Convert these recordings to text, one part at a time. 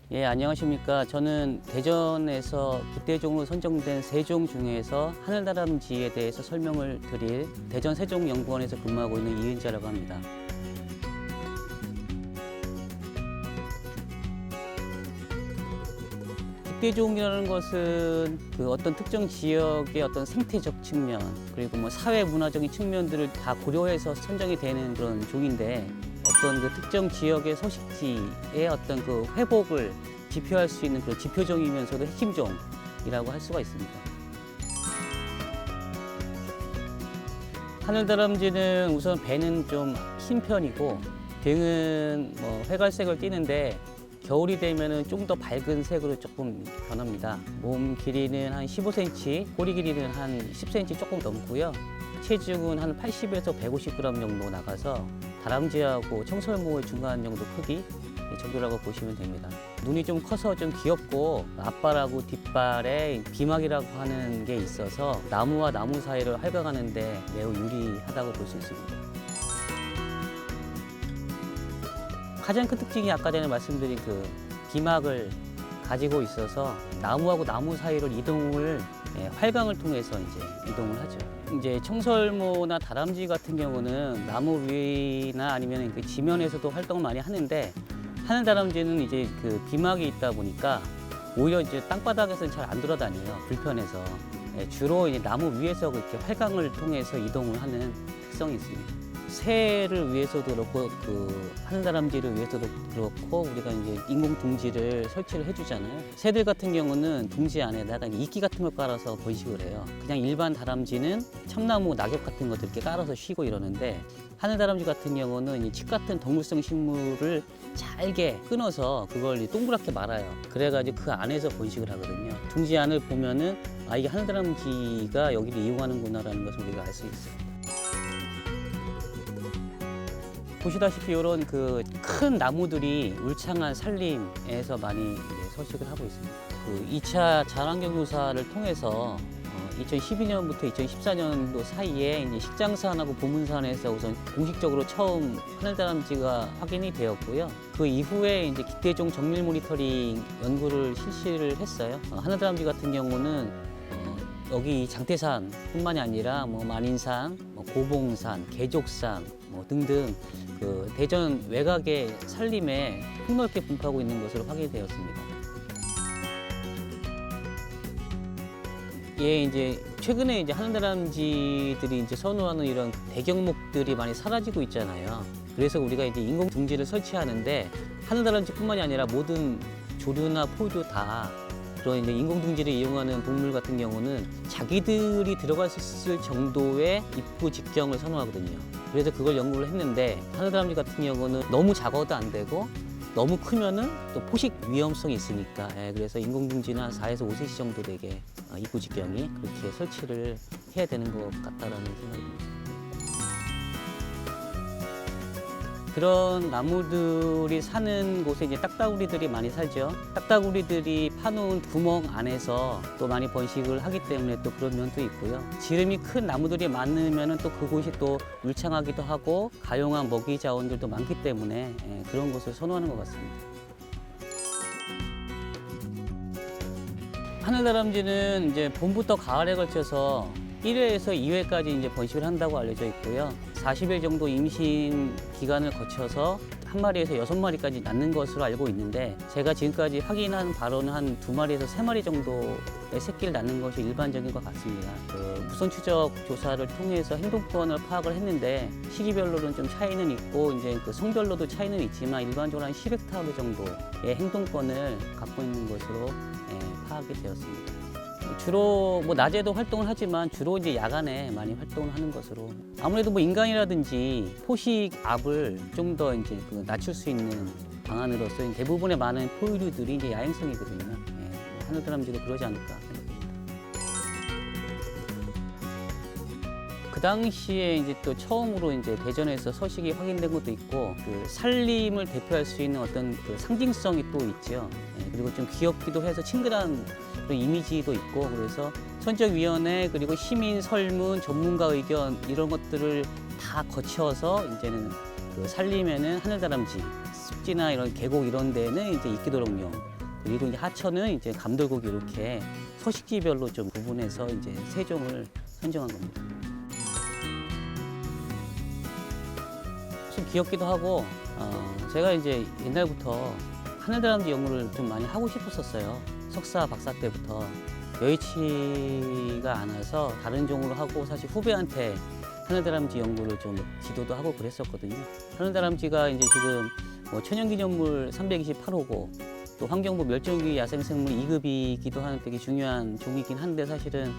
예, 안녕하십니까. 저는 대전에서 기대종으로 선정된 세 종 중에서 하늘다람쥐에 대해서 설명을 드릴 대전 세종연구원에서 근무하고 있는 이은자라고 합니다. 기대종이라는 것은 그 어떤 특정 지역의 어떤 생태적 측면, 그리고 뭐 사회 문화적인 측면들을 다 고려해서 선정이 되는 그런 종인데, 어떤 그 특정 지역의 서식지의 어떤 그 회복을 지표할 수 있는 그런 지표종이면서도 핵심종이라고 할 수가 있습니다. 하늘다람쥐는 우선 배는 좀 흰 편이고 등은 뭐 회갈색을 띠는데 겨울이 되면은 좀 더 밝은 색으로 조금 변합니다. 몸 길이는 한 15cm, 꼬리 길이는 한 10cm 조금 넘고요. 체중은 한 80에서 150g 정도 나가서 다람쥐하고 청설모의 중간 정도 크기 정도라고 보시면 됩니다. 눈이 좀 커서 좀 귀엽고 앞발하고 뒷발에 비막이라고 하는 게 있어서 나무와 나무 사이를 활강하는데 매우 유리하다고 볼 수 있습니다. 가장 큰 특징이 아까 전에 말씀드린 그 비막을 가지고 있어서 나무하고 나무 사이를 이동을 활강을 통해서 이제 이동을 하죠. 이제 청설모나 다람쥐 같은 경우는 나무 위나 아니면 그 지면에서도 활동을 많이 하는데, 하늘다람쥐는 이제 그 비막이 있다 보니까 오히려 이제 땅바닥에서는 잘 안 돌아다녀요. 불편해서. 주로 이제 나무 위에서 이렇게 활강을 통해서 이동을 하는 특성이 있습니다. 새를 위해서도 그렇고 그 하늘다람쥐를 위해서도 그렇고 우리가 이제 인공 둥지를 설치를 해주잖아요. 새들 같은 경우는 둥지 안에다가 이끼 같은 걸 깔아서 번식을 해요. 그냥 일반 다람쥐는 참나무, 낙엽 같은 것들 이렇게 깔아서 쉬고 이러는데, 하늘다람쥐 같은 경우는 이 칡 같은 동물성 식물을 잘게 끊어서 그걸 동그랗게 말아요. 그래가지고 그 안에서 번식을 하거든요. 둥지 안을 보면은 아, 이게 하늘다람쥐가 여기를 이용하는구나라는 것을 우리가 알 수 있어요. 보시다시피 이런 그 큰 나무들이 울창한 산림에서 많이 서식을 하고 있습니다. 그 2차 자연환경조사를 통해서 2012년부터 2014년도 사이에 이제 식장산하고 보문산에서 우선 공식적으로 처음 하늘다람쥐가 확인이 되었고요. 그 이후에 이제 기대종 정밀 모니터링 연구를 실시를 했어요. 하늘다람쥐 같은 경우는 여기 장태산뿐만이 아니라 뭐 만인산, 뭐 고봉산, 계족산 뭐 등등 그 대전 외곽의 산림에 폭넓게 분포하고 있는 것으로 확인되었습니다. 예, 이제 최근에 이제 하늘다람쥐들이 이제 선호하는 이런 대경목들이 많이 사라지고 있잖아요. 그래서 우리가 이제 인공 둥지를 설치하는데 하늘다람쥐뿐만이 아니라 모든 조류나 포류 다 그런 이제 인공 둥지를 이용하는 동물 같은 경우는 자기들이 들어갈 수 있을 정도의 입구 직경을 선호하거든요. 그래서 그걸 연구를 했는데, 하늘다람쥐 같은 경우는 너무 작아도 안 되고 너무 크면은 또 포식 위험성이 있으니까, 그래서 인공 둥지는 한 4에서 5cm 정도 되게 입구 직경이 그렇게 설치를 해야 되는 것 같다라는 생각입니다. 그런 나무들이 사는 곳에 이제 딱따구리들이 많이 살죠. 딱따구리들이 파놓은 구멍 안에서 또 많이 번식을 하기 때문에 또 그런 면도 있고요. 지름이 큰 나무들이 많으면 또 그곳이 또 울창하기도 하고 가용한 먹이 자원들도 많기 때문에 그런 곳을 선호하는 것 같습니다. 하늘다람쥐는 이제 봄부터 가을에 걸쳐서 1회에서 2회까지 이제 번식을 한다고 알려져 있고요. 40일 정도 임신 기간을 거쳐서 한 마리에서 6마리까지 낳는 것으로 알고 있는데, 제가 지금까지 확인한 바로는 한 2마리에서 3마리 정도의 새끼를 낳는 것이 일반적인 것 같습니다. 그 무선 추적 조사를 통해서 행동권을 파악을 했는데 시기별로는 좀 차이는 있고 이제 그 성별로도 차이는 있지만 일반적으로 한 10헥타르 정도의 행동권을 갖고 있는 것으로 파악이 되었습니다. 주로 뭐 낮에도 활동을 하지만 주로 이제 야간에 많이 활동을 하는 것으로, 아무래도 뭐 인간이라든지 포식압을 좀 더 이제 그 낮출 수 있는 방안으로서 대부분의 많은 포유류들이 이제 야행성이거든요. 하늘다람쥐도 그러지 않을까 생각합니다. 그 당시에 이제 또 처음으로 이제 대전에서 서식이 확인된 것도 있고, 그 산림을 대표할 수 있는 어떤 그 상징성이 또 있죠. 그리고 좀 귀엽기도 해서 친근한 그런 이미지도 있고, 그래서 선정위원회 그리고 시민 설문, 전문가 의견 이런 것들을 다 거쳐서 이제는 그 산림에는 하늘다람쥐 습지나 이런 계곡 이런 데는 이제 이끼도롱용, 그리고 이제 하천은 이제 감돌고기 이렇게 서식지별로 좀 구분해서 이제 세 종을 선정한 겁니다. 좀 귀엽기도 하고 제가 이제 옛날부터 하늘다람쥐 연구를 좀 많이 하고 싶었었어요. 석사, 박사 때부터 여의치가 않아서 다른 종으로 하고 사실 후배한테 하늘다람쥐 연구를 좀 지도도 하고 그랬었거든요. 하늘다람쥐가 이제 지금 뭐 천연기념물 328호고 또 환경부 멸종위기 야생생물 2급이기도 하는 되게 중요한 종이긴 한데 사실은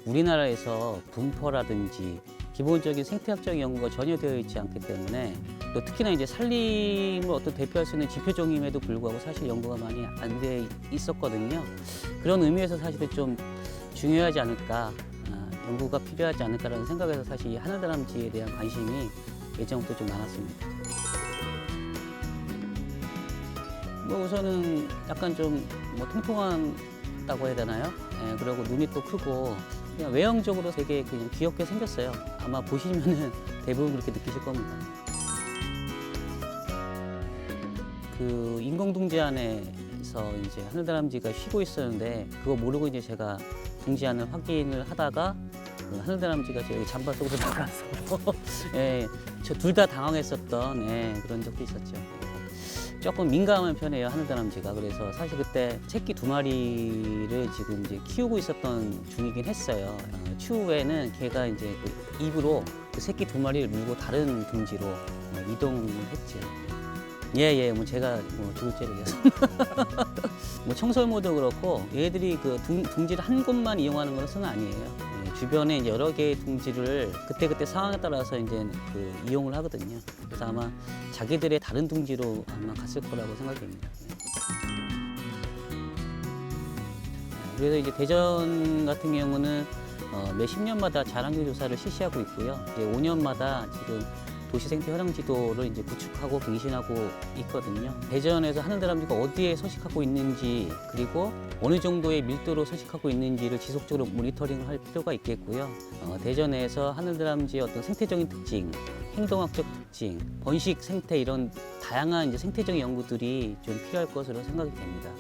우리나라에서 분포라든지 기본적인 생태학적인 연구가 전혀 되어 있지 않기 때문에 또 특히나 이제 산림을 어떤 대표할 수 있는 지표종임에도 불구하고 사실 연구가 많이 안 돼 있었거든요. 그런 의미에서 사실은 좀 중요하지 않을까, 연구가 필요하지 않을까라는 생각에서 사실 이 하늘다람쥐에 대한 관심이 예전부터 좀 많았습니다. 뭐 우선은 약간 좀 뭐 통통하다고 해야 되나요? 예, 그리고 눈이 또 크고 그냥 외형적으로 되게 그냥 귀엽게 생겼어요. 아마 보시면은 대부분 그렇게 느끼실 겁니다. 그 인공둥지 안에서 이제 하늘다람쥐가 쉬고 있었는데 그거 모르고 이제 제가 둥지안을 확인을 하다가 그 하늘다람쥐가 제 잠바 속으로 나가서 예, 저 둘 다 당황했었던 그런 적도 있었죠. 조금 민감한 편이에요, 하늘다람쥐가. 그래서 사실 그때 새끼 2마리를 지금 이제 키우고 있었던 중이긴 했어요. 추후에는 걔가 이제 그 입으로 그 새끼 2마리를 물고 다른 둥지로 이동을 했죠. 예, 뭐 제가 뭐 죽을 죄를 뭐 청설모도 그렇고 얘들이 그 둥지를 한 곳만 이용하는 것은 아니에요. 주변에 이제 여러 개의 둥지를 그때그때 상황에 따라서 이제 그 이용을 하거든요. 그래서 아마 자기들의 다른 둥지로 아마 갔을 거라고 생각됩니다. 그래서 이제 대전 같은 경우는 매 10년마다 자랑규 조사를 실시하고 있고요. 이제 5년마다 지금 도시생태 혈양 지도를 이제 구축하고 갱신하고 있거든요. 대전에서 하늘다람쥐가 어디에 서식하고 있는지 그리고 어느 정도의 밀도로 서식하고 있는지를 지속적으로 모니터링을 할 필요가 있겠고요. 대전에서 하늘다람쥐의 어떤 생태적인 특징, 행동학적 특징, 번식 생태 이런 다양한 이제 생태적인 연구들이 좀 필요할 것으로 생각이 됩니다.